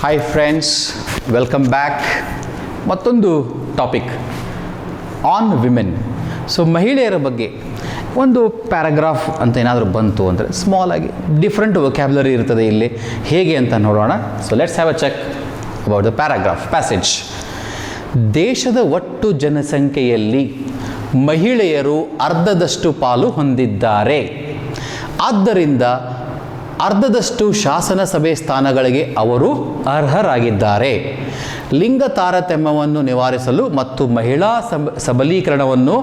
Hi friends, welcome back. ಮತ್ತೊಂದು topic on women. So ಮಹಿಳೆಯರ ಬಗ್ಗೆ ಒಂದು ಪ್ಯಾರಾಗ್ರಾಫ್ ಅಂತ ಏನಾದರೂ ಬಂತು ಅಂದರೆ ಸ್ಮಾಲ್ ಆಗಿ ಡಿಫ್ರೆಂಟ್ ವೊಕ್ಯಾಬ್ಯುಲರಿ ಇರ್ತದೆ ಇಲ್ಲಿ, ಹೇಗೆ ಅಂತ ನೋಡೋಣ. So let's have a check about the paragraph passage. ದೇಶದ ಒಟ್ಟು ಜನಸಂಖ್ಯೆಯಲ್ಲಿ ಮಹಿಳೆಯರು ಅರ್ಧದಷ್ಟು ಪಾಲು ಹೊಂದಿದ್ದಾರೆ. ಆದ್ದರಿಂದ ಅರ್ಧದಷ್ಟು ಶಾಸನ ಸಭೆ ಸ್ಥಾನಗಳಿಗೆ ಅವರು ಅರ್ಹರಾಗಿದ್ದಾರೆ. ಲಿಂಗ ತಾರತಮ್ಯವನ್ನು ನಿವಾರಿಸಲು ಮತ್ತು ಮಹಿಳಾ ಸಬಲೀಕರಣವನ್ನು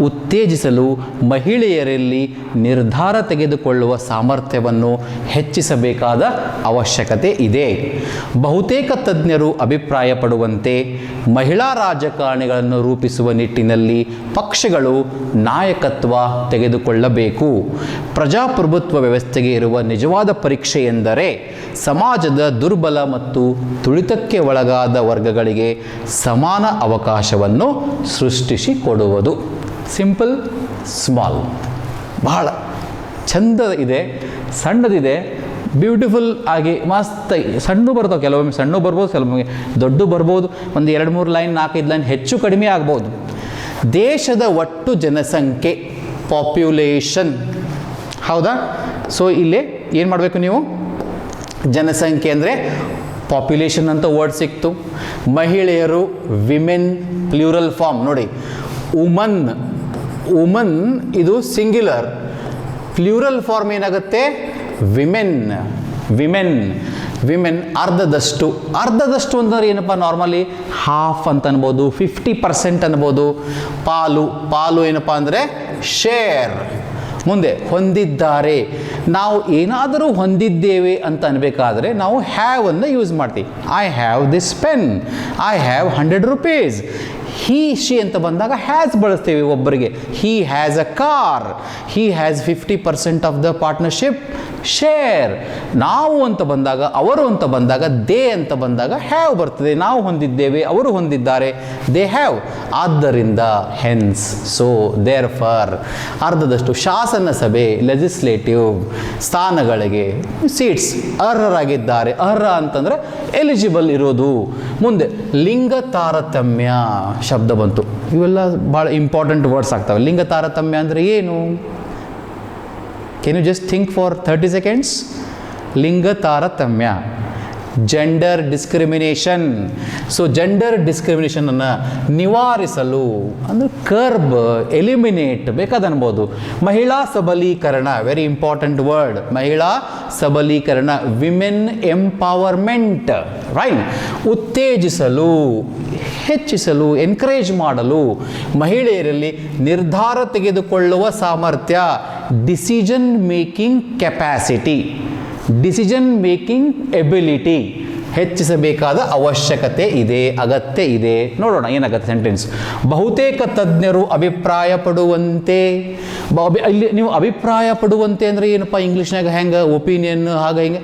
ಉತ್ತೇಜಿಸಲು ಮಹಿಳೆಯರಲ್ಲಿ ನಿರ್ಧಾರ ತೆಗೆದುಕೊಳ್ಳುವ ಸಾಮರ್ಥ್ಯವನ್ನು ಹೆಚ್ಚಿಸಬೇಕಾದ ಅವಶ್ಯಕತೆ ಇದೆ. ಬಹುತೇಕ ತಜ್ಞರು ಅಭಿಪ್ರಾಯಪಡುವಂತೆ ಮಹಿಳಾ ರಾಜಕಾರಣಿಗಳನ್ನು ರೂಪಿಸುವ ನಿಟ್ಟಿನಲ್ಲಿ ಪಕ್ಷಗಳು ನಾಯಕತ್ವ ತೆಗೆದುಕೊಳ್ಳಬೇಕು. ಪ್ರಜಾಪ್ರಭುತ್ವ ವ್ಯವಸ್ಥೆಗೆ ಇರುವ ನಿಜವಾದ ಪರೀಕ್ಷೆ ಎಂದರೆ ಸಮಾಜದ ದುರ್ಬಲ ಮತ್ತು ತುಳಿತಕ್ಕೆ ಒಳಗಾದ ವರ್ಗಗಳಿಗೆ ಸಮಾನ ಅವಕಾಶವನ್ನು ಸೃಷ್ಟಿಸಿಕೊಡುವುದು. ಸಿಂಪಲ್, ಸ್ಮಾಲ್, ಬಹಳ ಚಂದ ಇದೆ, ಸಣ್ಣದಿದೆ, ಬ್ಯೂಟಿಫುಲ್ ಆಗಿ ಮಸ್ತ್. ಸಣ್ಣ ಬರ್ತಾವೆ, ಕೆಲವೊಮ್ಮೆ ಸಣ್ಣ ಬರ್ಬೋದು, ಕೆಲವೊಮ್ಮೆ ದೊಡ್ಡ ಬರ್ಬೋದು, ಒಂದು 2-3 ಲೈನ್ 4-5 ಲೈನ್ ಹೆಚ್ಚು ಕಡಿಮೆ ಆಗ್ಬೋದು. ದೇಶದ ಒಟ್ಟು ಜನಸಂಖ್ಯೆ, ಪಾಪ್ಯುಲೇಷನ್, ಹೌದಾ? ಸೊ ಇಲ್ಲೇ ಏನು ಮಾಡಬೇಕು ನೀವು? ಜನಸಂಖ್ಯೆ ಅಂದರೆ ಪಾಪ್ಯುಲೇಷನ್ ಅಂತ ವರ್ಡ್ ಸಿಕ್ತು. ಮಹಿಳೆಯರು ವಿಮೆನ್ ಪ್ಲ್ಯೂರಲ್ ಫಾರ್ಮ್ ನೋಡಿ. ವುಮನ್ ಇದು ಸಿಂಗ್ಯುಲರ್, ಪ್ಲ್ಯೂರಲ್ ಫಾರ್ಮ್ ಏನಾಗುತ್ತೆ? ವಿಮೆನ್ ಅರ್ಧದಷ್ಟು. ಅರ್ಧದಷ್ಟು ಅಂದರೆ ಏನಪ್ಪ? ನಾರ್ಮಲಿ ಹಾಫ್ ಅಂತ ಅನ್ಬೋದು, 50% ಅನ್ಬೋದು. ಪಾಲು ಏನಪ್ಪ ಅಂದರೆ ಶೇರ್. ಮುಂದೆ ಹೊಂದಿದ್ದಾರೆ. ನಾವು ಏನಾದರೂ ಹೊಂದಿದ್ದೇವೆ ಅಂತ ಅನ್ಬೇಕಾದ್ರೆ ನಾವು ಹ್ಯಾವ್ ಅನ್ನು ಯೂಸ್ ಮಾಡ್ತೀವಿ. I have this pen, I have 100 rupees. He she ಅಂತ ಬಂದಾಗ ಹ್ಯಾಸ್ ಬಳಸ್ತೀವಿ ಒಬ್ಬರಿಗೆ. He has a car, he has 50% of the partnership share. ನಾವು ಅಂತ ಬಂದಾಗ, ಅವರು ಅಂತ ಬಂದಾಗ, ದೇ ಅಂತ ಬಂದಾಗ ಹ್ಯಾವ್ ಬರ್ತದೆ. ನಾವು ಹೊಂದಿದ್ದೇವೆ, ಅವರು ಹೊಂದಿದ್ದಾರೆ, ದೇ ಹ್ಯಾವ್. ಆದ್ದರಿಂದ ಹೆನ್ಸ್, ಸೊ ದೇರ್ ಫಾರ್ ಅರ್ಧದಷ್ಟು ಶಾಸನ ಸಭೆ ಲೆಜಿಸ್ಲೇಟಿವ್ ಸ್ಥಾನಗಳಿಗೆ ಸೀಟ್ಸ್ ಅರ್ಹರಾಗಿದ್ದಾರೆ. ಅರ್ಹ ಅಂತಂದರೆ ಎಲಿಜಿಬಲ್ ಇರೋದು. ಮುಂದೆ ಲಿಂಗ ತಾರತಮ್ಯ ಶಬ್ದ ಬಂತು. ಇವೆಲ್ಲ ಭಾಳ ಇಂಪಾರ್ಟೆಂಟ್ ವರ್ಡ್ಸ್ ಆಗ್ತವೆ. ಲಿಂಗ ತಾರತಮ್ಯ ಅಂದರೆ ಏನು? Can you just think for 30 seconds? ಲಿಂಗ ತಾರತಮ್ಯ, ಜೆಂಡರ್ ಡಿಸ್ಕ್ರಿಮಿನೇಷನ್. ಸೊ ಜೆಂಡರ್ ಡಿಸ್ಕ್ರಿಮಿನೇಷನನ್ನು ನಿವಾರಿಸಲು ಅಂದರೆ ಕರ್ಬ್, ಎಲಿಮಿನೇಟ್ ಬೇಕಾದನ್ಬೋದು. ಮಹಿಳಾ ಸಬಲೀಕರಣ, ವೆರಿ ಇಂಪಾರ್ಟೆಂಟ್ ವರ್ಡ್. ಮಹಿಳಾ ಸಬಲೀಕರಣ, ವಿಮೆನ್ ಎಂಪವರ್ಮೆಂಟ್, ರೈಟ್. ಉತ್ತೇಜಿಸಲು, ಹೆಚ್ಚಿಸಲು, ಎನ್ಕರೇಜ್ ಮಾಡಲು ಮಹಿಳೆಯರಲ್ಲಿ ನಿರ್ಧಾರ ತೆಗೆದುಕೊಳ್ಳುವ ಸಾಮರ್ಥ್ಯ, decision making capacity, decision making ability ಹೆಚ್ಚಿಸಬೇಕಾದ ಅವಶ್ಯಕತೆ ಇದೆ, ಅಗತ್ಯ ಇದೆ. ನೋಡೋಣ ಏನಾಗುತ್ತೆ ಸೆಂಟೆನ್ಸ್. ಬಹುತೇಕ ತಜ್ಞರು ಅಭಿಪ್ರಾಯಪಡುವಂತೆ. ಇಲ್ಲಿ ನೀವು ಅಭಿಪ್ರಾಯಪಡುವಂತೆ ಅಂದರೆ ಏನಪ್ಪ? ಇಂಗ್ಲೀಷ್ನಾಗ ಹೆಂಗೆ ಒಪಿನಿಯನ್ ಹಾಗೆ ಹಿಂಗೆ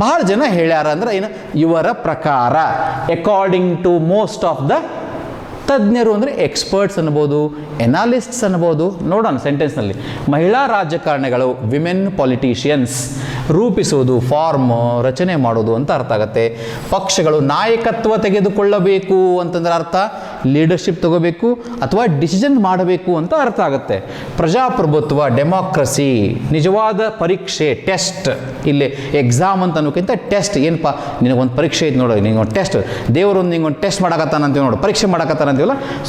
ಭಾಳ ಜನ ಹೇಳ್ಯಾರ ಅಂದ್ರೆ ಏನು? ಇವರ ಪ್ರಕಾರ, according to most of the. ತಜ್ಞರು ಅಂದರೆ ಎಕ್ಸ್ಪರ್ಟ್ಸ್ ಅನ್ಬೋದು, ಎನಾಲಿಸ್ಟ್ಸ್ ಅನ್ಬೋದು. ನೋಡೋಣ ಸೆಂಟೆನ್ಸ್ನಲ್ಲಿ. ಮಹಿಳಾ ರಾಜಕಾರಣಿಗಳು, ವಿಮೆನ್ ಪೊಲಿಟಿಷಿಯನ್ಸ್, ರೂಪಿಸುವುದು, ಫಾರ್ಮ್, ರಚನೆ ಮಾಡೋದು ಅಂತ ಅರ್ಥ ಆಗುತ್ತೆ. ಪಕ್ಷಗಳು ನಾಯಕತ್ವ ತೆಗೆದುಕೊಳ್ಳಬೇಕು ಅಂತಂದ್ರೆ ಅರ್ಥ ಲೀಡರ್ಶಿಪ್ ತಗೋಬೇಕು ಅಥವಾ ಡಿಸಿಷನ್ ಮಾಡಬೇಕು ಅಂತ ಅರ್ಥ ಆಗುತ್ತೆ. ಪ್ರಜಾಪ್ರಭುತ್ವ, ಡೆಮಾಕ್ರಸಿ, ನಿಜವಾದ ಪರೀಕ್ಷೆ, ಟೆಸ್ಟ್. ಇಲ್ಲಿ ಎಕ್ಸಾಮ್ ಅಂತ ಅನ್ನೋಕ್ಕಿಂತ ಟೆಸ್ಟ್. ಏನಪ್ಪ, ನಿನಗೊಂದು ಪರೀಕ್ಷೆ ಐತೆ ನೋಡೋದು, ನಿನಗೊಂದು ಟೆಸ್ಟ್, ದೇವರೊಂದು ನಿಂಗೊಂದು ಟೆಸ್ಟ್ ಮಾಡಕತ್ತಾನಂತೀವಿ ನೋಡು, ಪರೀಕ್ಷೆ ಮಾಡಕತ್ತಾನಂತೀವಲ್ಲ.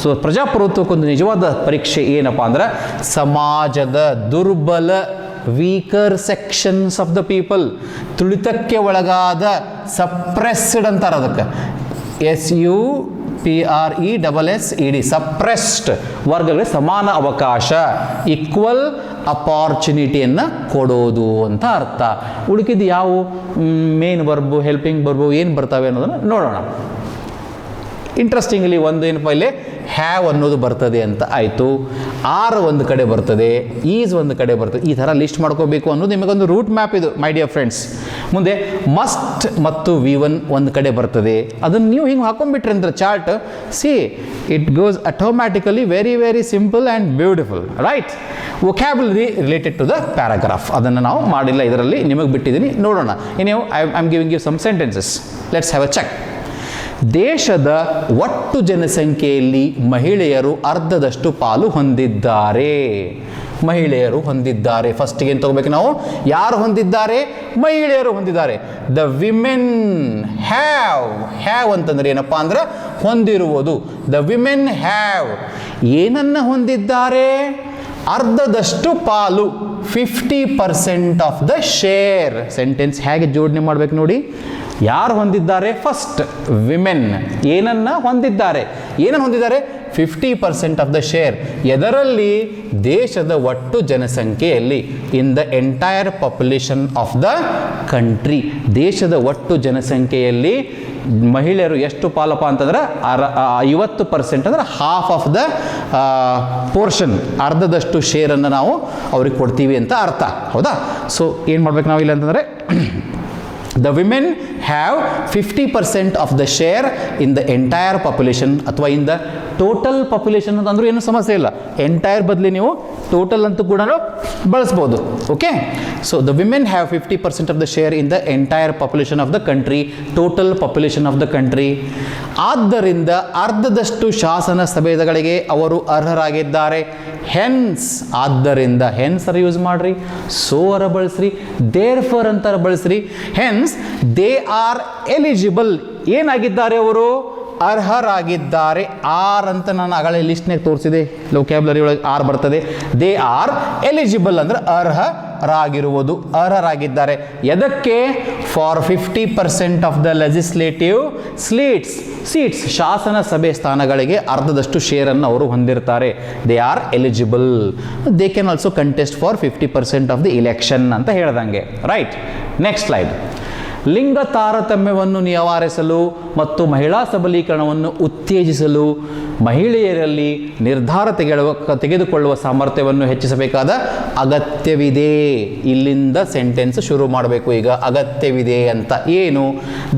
ಸೊ ಪ್ರಜಾಪ್ರಭುತ್ವಕ್ಕೊಂದು ನಿಜವಾದ ಪರೀಕ್ಷೆ ಏನಪ್ಪ ಅಂದ್ರೆ ಸಮಾಜದ ದುರ್ಬಲ, weaker sections of the people, ತುಳಿತಕ್ಕೆ ಒಳಗಾದ, ಸಪ್ರೆಸ್ಡ್ ಅಂತಾರೆ ಅದಕ್ಕೆ. SUPRESSED, ಸಪ್ರೆಸ್ಡ್ ವರ್ಗಗಳಿಗೆ ಸಮಾನ ಅವಕಾಶ, ಈಕ್ವಲ್ ಅಪಾರ್ಚುನಿಟಿಯನ್ನು ಕೊಡೋದು ಅಂತ ಅರ್ಥ. ಉಳಿಕಿದ್ದು ಯಾವ ಮೇನ್ ವರ್ಬು, ಹೆಲ್ಪಿಂಗ್ ವರ್ಬು ಏನು ಬರ್ತವೆ ಅನ್ನೋದನ್ನು ನೋಡೋಣ. ಇಂಟ್ರೆಸ್ಟಿಂಗ್ಲಿ ಒಂದು ಏನಪ್ಪ ಇಲ್ಲಿ ಹ್ಯಾವ್ ಅನ್ನೋದು ಬರ್ತದೆ ಅಂತ ಆಯಿತು. ಆರ್ ಒಂದು ಕಡೆ ಬರ್ತದೆ, ಈಸ್ ಒಂದು ಕಡೆ ಬರ್ತದೆ. ಈ ಥರ ಲಿಸ್ಟ್ ಮಾಡ್ಕೋಬೇಕು ಅನ್ನೋದು ನಿಮಗೊಂದು ರೂಟ್ ಮ್ಯಾಪ್ ಇದು ಮೈ ಡಿಯರ್ ಫ್ರೆಂಡ್ಸ್. ಮುಂದೆ ಮಸ್ಟ್ ಮತ್ತು V1 ಒಂದು ಕಡೆ ಬರ್ತದೆ. ಅದನ್ನು ನೀವು ಹಿಂಗೆ ಹಾಕೊಂಡ್ಬಿಟ್ರೆ ಅಂದ್ರೆ chart, see it goes automatically very very simple and beautiful, right. Vocabulary related to the paragraph ಅದನ್ನು ನಾವು ಮಾಡಿಲ್ಲ, ಇದರಲ್ಲಿ ನಿಮಗೆ ಬಿಟ್ಟಿದ್ದೀನಿ, ನೋಡೋಣ. ನೀವು I am giving you some sentences, let's have a check. ದೇಶದ ಒಟ್ಟು ಜನಸಂಖ್ಯೆಯಲ್ಲಿ ಮಹಿಳೆಯರು ಅರ್ಧದಷ್ಟು ಪಾಲು ಹೊಂದಿದ್ದಾರೆ. ಮಹಿಳೆಯರು ಹೊಂದಿದ್ದಾರೆ. ಫಸ್ಟಿಗೆ ಏನು ತಗೋಬೇಕು ನಾವು? ಯಾರು ಹೊಂದಿದ್ದಾರೆ? ಮಹಿಳೆಯರು ಹೊಂದಿದ್ದಾರೆ. ದ ವಿಮೆನ್ ಹ್ಯಾವ್ ಅಂತಂದ್ರೆ ಏನಪ್ಪಾ ಅಂದ್ರೆ ಹೊಂದಿರುವುದು. ದ ವಿಮೆನ್ ಹ್ಯಾವ್ ಏನನ್ನ ಹೊಂದಿದ್ದಾರೆ? ಅರ್ಧದಷ್ಟು ಪಾಲು, 50% ಆಫ್ ದ ಶೇರ್. ಸೆಂಟೆನ್ಸ್ ಹೇಗೆ ಜೋಡಣೆ ಮಾಡಬೇಕು ನೋಡಿ. ಯಾರು ಹೊಂದಿದ್ದಾರೆ? ಫಸ್ಟ್ ವಿಮೆನ್ ಏನನ್ನ ಹೊಂದಿದ್ದಾರೆ? ಏನನ್ನು ಹೊಂದಿದ್ದಾರೆ? 50% ಆಫ್ ದ ಶೇರ್. ಎದರಲ್ಲಿ? ದೇಶದ ಒಟ್ಟು ಜನಸಂಖ್ಯೆಯಲ್ಲಿ. ಇನ್ the entire population of the country. ದೇಶದ ಒಟ್ಟು ಜನಸಂಖ್ಯೆಯಲ್ಲಿ ಮಹಿಳೆಯರು ಎಷ್ಟು ಪಾಲಪ್ಪ ಅಂತಂದ್ರೆ 50% ಅಂದ್ರೆ ಹಾಫ್ ಆಫ್ ದ ಪೋರ್ಷನ್, ಅರ್ಧದಷ್ಟು ಶೇರನ್ನು ನಾವು ಅವ್ರಿಗೆ ಕೊಡ್ತೀವಿ ಅಂತ ಅರ್ಥ, ಹೌದಾ? ಸೊ ಏನು ಮಾಡ್ಬೇಕು ನಾವು ಇಲ್ಲ ಅಂತಂದರೆ, the women have 50% of the share in the entire population ಅಥವಾ in the total population ಅಂತಂದ್ರೂ ಏನು ಸಮಸ್ಯೆ ಇಲ್ಲ. ಎಂಟೈರ್ ಬದಲಿ ನೀವು ಟೋಟಲ್ ಅಂತೂ ಕೂಡ ಬಳಸ್ಬೋದು. Okay, so the women have 50% of the share in the entire population of the country, total population of the country. ಆದ್ದರಿಂದ ಅರ್ಧದಷ್ಟು ಶಾಸನ ಸಭೆಗಳಿಗೆ ಅವರು ಅರ್ಹರಾಗಿದ್ದಾರೆ. ಹೆನ್ಸ್, ಆದ್ದರಿಂದ ಹೆನ್ಸ್ ಅರ ಯೂಸ್ ಮಾಡ್ರಿ, ಸೋ ಅರ ಬಳಸ್ರಿ, ದೇರ್ ಫಾರ್ ಅಂತಾರ ಬಳಸ್ರಿ. Hence they are eligible. ಏನಾಗಿದ್ದಾರೆ ಅವರು? ಅರ್ಹರಾಗಿದ್ದಾರೆ. ಆರ್ ಅಂತ ನಾನು ಆಗಲೇ ಲಿಸ್ಟ್ನಾಗ ತೋರಿಸಿದೆ, ವೊಕ್ಯಾಬ್ಯುಲರಿ ಒಳಗೆ ಆರ್ ಬರ್ತದೆ. ದೇ ಆರ್ ಎಲಿಜಿಬಲ್ ಅಂದ್ರೆ ಅರ್ಹರಾಗಿರುವುದು, ಅರ್ಹರಾಗಿದ್ದಾರೆ. ಎದಕ್ಕೆ? For 50% of the legislative seats, ಶಾಸನ ಸಭೆ ಸ್ಥಾನಗಳಿಗೆ ಅರ್ಧದಷ್ಟು ಶೇರನ್ನು ಅವರು ಹೊಂದಿರ್ತಾರೆ. They are eligible. They can also contest for 50% of the election ಅಂತ ಹೇಳ್ದಂಗೆ, ರೈಟ್. Next slide. ಲಿಂಗ ತಾರತಮ್ಯವನ್ನು ನಿವಾರಿಸಲು ಮತ್ತು ಮಹಿಳಾ ಸಬಲೀಕರಣವನ್ನು ಉತ್ತೇಜಿಸಲು ಮಹಿಳೆಯರಲ್ಲಿ ನಿರ್ಧಾರ ತೆಗೆದುಕೊಳ್ಳುವ ಸಾಮರ್ಥ್ಯವನ್ನು ಹೆಚ್ಚಿಸಬೇಕಾದ ಅಗತ್ಯವಿದೆ. ಇಲ್ಲಿಂದ ಸೆಂಟೆನ್ಸ್ ಶುರು ಮಾಡಬೇಕು ಈಗ. ಅಗತ್ಯವಿದೆ ಅಂತ ಏನು?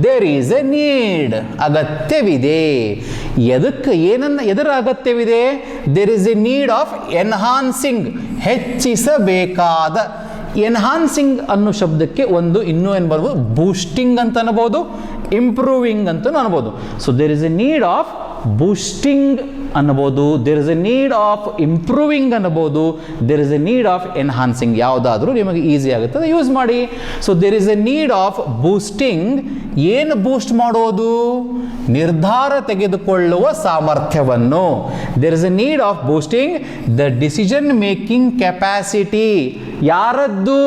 There is a need. ಅಗತ್ಯವಿದೆ. ಎದರ ಅಗತ್ಯವಿದೆ? There is a need of enhancing. ಹೆಚ್ಚಿಸಬೇಕಾದ. ಎನ್ಹಾನ್ಸಿಂಗ್ ಅನ್ನೋ ಶಬ್ದಕ್ಕೆ ಒಂದು ಇನ್ನೂ ಏನು ಬರ್ಬೋದು? ಬೂಸ್ಟಿಂಗ್ ಅಂತ ಅನ್ಬೋದು, ಇಂಪ್ರೂವಿಂಗ್ ಅಂತ ಅನ್ಬೋದು. So there is a need of boosting ಅನ್ನಬಹುದು, there is a need of improving ಅನ್ನಬಹುದು, there is a need of enhancing. ಯಾವುದಾದ್ರೂ ನಿಮಗೆ ಈಸಿ ಆಗುತ್ತದೆ ಯೂಸ್ ಮಾಡಿ. So there is a need of boosting. ಏನು ಬೂಸ್ಟ್ ಮಾಡೋದು? ನಿರ್ಧಾರ ತೆಗೆದುಕೊಳ್ಳುವ ಸಾಮರ್ಥ್ಯವನ್ನು. There is a need of boosting the decision making capacity. ಯಾರದ್ದು?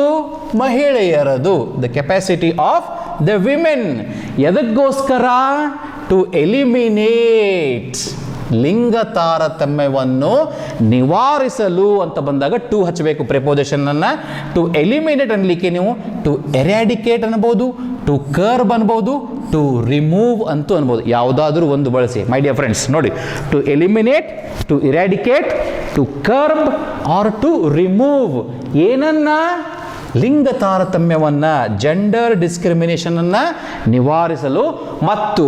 ಮಹಿಳೆಯರದು. The capacity of the women. ಎದಕ್ಕೋಸ್ಕರ? To eliminate. ಲಿಂಗ ತಾರತಮ್ಯವನ್ನು ನಿವಾರಿಸಲು ಅಂತ ಬಂದಾಗ ಟು ಹಚ್ಚಬೇಕು ಪ್ರಿಪೋಸಿಷನ್ ಅನ್ನ. ಟು ಎಲಿಮಿನೇಟ್ ಅನ್ಲಿಕ್ಕೆ ನೀವು ಟು ಎರಾಡಿಕೇಟ್ ಅನ್ಬೋದು, ಟು ಕರ್ಬ್ ಅನ್ಬೋದು, ಟು ರಿಮೂವ್ ಅಂತೂ ಅನ್ಬೋದು. ಯಾವುದಾದ್ರೂ ಒಂದು ಬಳಸಿ ಮೈ ಡಿಯರ್ ಫ್ರೆಂಡ್ಸ್. ನೋಡಿ, to eliminate, to eradicate, to curb or to remove. ಏನನ್ನ? ಲಿಂಗ ತಾರತಮ್ಯವನ್ನು, ಜೆಂಡರ್ ಡಿಸ್ಕ್ರಿಮಿನೇಷನನ್ನು ನಿವಾರಿಸಲು ಮತ್ತು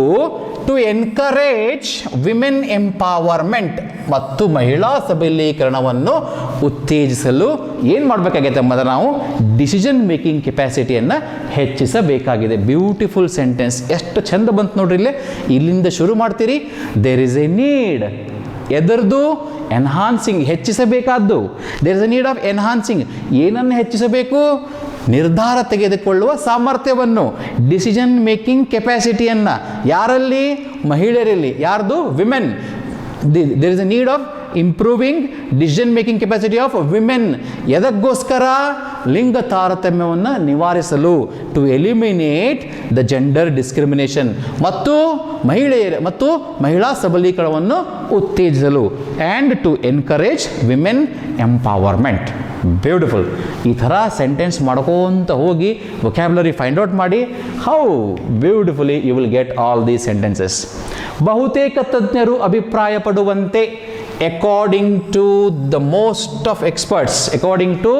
ಟು ಎನ್ಕರೇಜ್ ವಿಮೆನ್ ಎಂಪವರ್ಮೆಂಟ್ ಮತ್ತು ಮಹಿಳಾ ಸಬಲೀಕರಣವನ್ನು ಉತ್ತೇಜಿಸಲು ಏನು ಮಾಡಬೇಕಾಗಿದೆ ಎಂಬುದನ್ನು ನಾವು ಡಿಸಿಷನ್ ಮೇಕಿಂಗ್ ಕೆಪಾಸಿಟಿಯನ್ನು ಹೆಚ್ಚಿಸಬೇಕಾಗಿದೆ. Beautiful sentence. ಎಷ್ಟು ಚಂದ ಬಂತು ನೋಡ್ರಿ ಇಲ್ಲೇ. ಇಲ್ಲಿಂದ ಶುರು ಮಾಡ್ತೀರಿ. There is a need. ಎದರದು? ಎನ್ಹಾನ್ಸಿಂಗ್, ಹೆಚ್ಚಿಸಬೇಕಾದ್ದು. There is a need of enhancing. ಏನನ್ನು ಹೆಚ್ಚಿಸಬೇಕು? ನಿರ್ಧಾರ ತೆಗೆದುಕೊಳ್ಳುವ ಸಾಮರ್ಥ್ಯವನ್ನು, ಡಿಸಿಷನ್ ಮೇಕಿಂಗ್ ಕೆಪಾಸಿಟಿಯನ್ನು. ಯಾರಲ್ಲಿ? ಮಹಿಳೆಯರಲ್ಲಿ. ಯಾರ್ದು? Women. There is a need of improving decision making capacity of women. ಎದಕ್ಕೋಸ್ಕರ? ಲಿಂಗ ತಾರತಮ್ಯವನ್ನು ನಿವಾರಿಸಲು, to eliminate the gender discrimination, ಮತ್ತು ಮಹಿಳಾ ಸಬಲೀಕರಣವನ್ನು ಉತ್ತೇಜಿಸಲು, and to encourage women empowerment. Beautiful. ಈ ಥರ ಸೆಂಟೆನ್ಸ್ ಮಾಡ್ಕೊಂತ ಹೋಗಿ ವೊಕ್ಯಾಬ್ಯುಲರಿ ಫೈಂಡ್ ಔಟ್ ಮಾಡಿ. How beautifully you will get all these sentences. ಬಹುತೇಕ ತಜ್ಞರು ಅಭಿಪ್ರಾಯ ಪಡುವಂತೆ, according to the most of experts, according to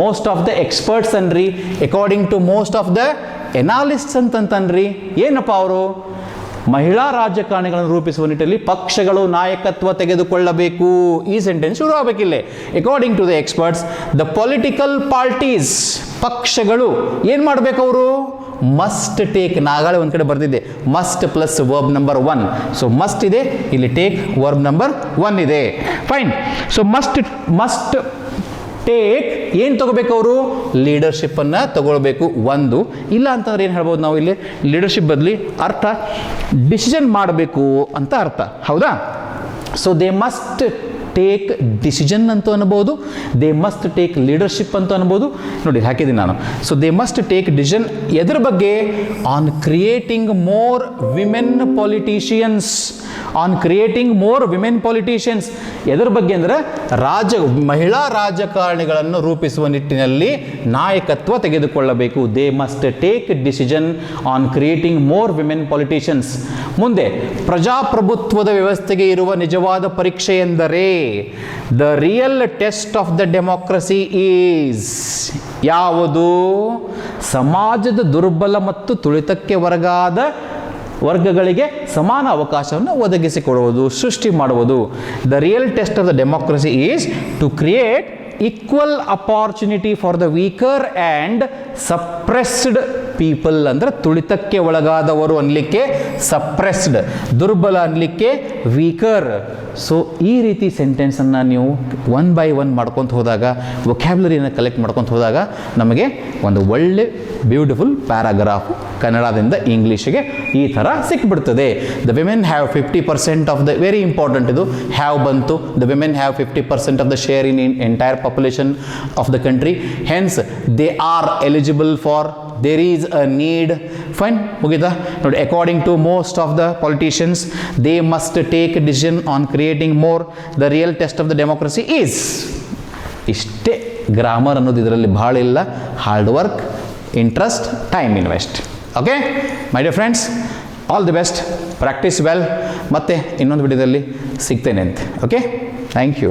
most of the experts ಅನ್ರಿ, according to most of the analysts ಅಂತಂತನ್ರಿ. ಏನಪ್ಪ ಅವರು? ಮಹಿಳಾ ರಾಜಕಾರಣಿಗಳನ್ನು ರೂಪಿಸುವ ನಿಟ್ಟಿನಲ್ಲಿ ಪಕ್ಷಗಳು ನಾಯಕತ್ವ ತೆಗೆದುಕೊಳ್ಳಬೇಕು. ಈ ಸೆಂಟೆನ್ಸ್ ಶುರು ಆಗಬೇಕಿಲ್ಲೇ. According to the experts, the political parties, ಪಕ್ಷಗಳು ಏನು ಮಾಡಬೇಕು? ಅವರು ಮಸ್ಟ್ ಟೇಕ್, ನಾಗಾಳೆ ಒಂದು ಕಡೆ ಬರ್ತಿದ್ದೆ, must plus verb number 1. So must ಇದೆ, ಇಲ್ಲಿ ಟೇಕ್ ವರ್ಬ್ ನಂಬರ್ 1 ಇದೆ. ಫೈನ್. ಸೊ ಮಸ್ಟ್ ಟೇಕ್ ಏನು ತಗೋಬೇಕು? ಅವರು ಲೀಡರ್ಶಿಪ್ಪನ್ನು ತಗೊಳ್ಬೇಕು. ಒಂದು ಇಲ್ಲ ಅಂತಂದ್ರೆ ಏನು ಹೇಳ್ಬೋದು ನಾವು ಇಲ್ಲಿ? ಲೀಡರ್ಶಿಪ್ ಬದಲಿ ಅರ್ಥ ಡಿಸಿಷನ್ ಮಾಡಬೇಕು ಅಂತ ಅರ್ಥ. ಹೌದಾ? So they must take decision ಅಂತೂ ಅನ್ಬೋದು, ದೇ ಮಸ್ಟ್ ಟೇಕ್ ಲೀಡರ್ಶಿಪ್ ಅಂತೂ ಅನ್ಬೋದು. ನೋಡಿ ಹಾಕಿದ್ದೀನಿ ನಾನು. So they must take decision ಎದ್ರ ಬಗ್ಗೆ? On creating more women politicians, on creating more women politicians. ಎದ್ರ ಬಗ್ಗೆ ಅಂದರೆ ಮಹಿಳಾ ರಾಜಕಾರಣಿಗಳನ್ನು ರೂಪಿಸುವ ನಿಟ್ಟಿನಲ್ಲಿ ನಾಯಕತ್ವ ತೆಗೆದುಕೊಳ್ಳಬೇಕು. They must take decision on creating more women politicians. ಮುಂದೆ, ಪ್ರಜಾಪ್ರಭುತ್ವದ ವ್ಯವಸ್ಥೆಗೆ ಇರುವ ನಿಜವಾದ ಪರೀಕ್ಷೆ ಎಂದರೆ, the real test of the democracy is ಯಾವುದು? ಸಮಾಜದ ದುರ್ಬಲ ಮತ್ತು ತುಳಿತಕ್ಕೆ ಒಳಗಾದ ವರ್ಗಗಳಿಗೆ ಸಮಾನ ಅವಕಾಶವನ್ನು ಒದಗಿಸಿಕೊಡುವುದು, ಸೃಷ್ಟಿ ಮಾಡುವುದು. The real test of the democracy is to create equal opportunity for the weaker and suppressed people. ಅಂದರೆ ತುಳಿತಕ್ಕೆ ಒಳಗಾದವರು ಅನ್ಲಿಕ್ಕೆ ಸಪ್ರೆಸ್ಡ್, ದುರ್ಬಲ ಅನ್ಲಿಕ್ಕೆ ವೀಕರ್. ಸೊ ಈ ರೀತಿ ಸೆಂಟೆನ್ಸನ್ನು ನೀವು 1 by 1 ಮಾಡ್ಕೊತ ಹೋದಾಗ, ವೊಕ್ಯಾಬ್ಯುಲರಿಯನ್ನು ಕಲೆಕ್ಟ್ ಮಾಡ್ಕೊತ ಹೋದಾಗ ನಮಗೆ ಒಂದು ಒಳ್ಳೆ ಬ್ಯೂಟಿಫುಲ್ ಪ್ಯಾರಾಗ್ರಾಫ್ ಕನ್ನಡದಿಂದ ಇಂಗ್ಲೀಷಿಗೆ ಈ ಥರ ಸಿಕ್ಬಿಡ್ತದೆ. The women have 50% of the, very important ಇದು, ಹ್ಯಾವ್ ಬಂತು. The women have 50% of the share in entire population of the country, hence they are eligible for, there is a need. Fine, ಮುಗಿತಾ? ನೋಡಿ, according to most of the politicians, they must take decision on creating more, the real test of the democracy is. ಇಷ್ಟೇ. Grammar ಅನ್ನೋದು ಇದರಲ್ಲಿ ಭಾಳ ಇಲ್ಲ. Hard work, interest, time invest. Okay my dear friends, all the best, practice well. ಮತ್ತೆ ಇನ್ನೊಂದು ವಿಡಿಯೋದಲ್ಲಿ ಸಿಗ್ತೇನೆ ಅಂತ. Okay, thank you.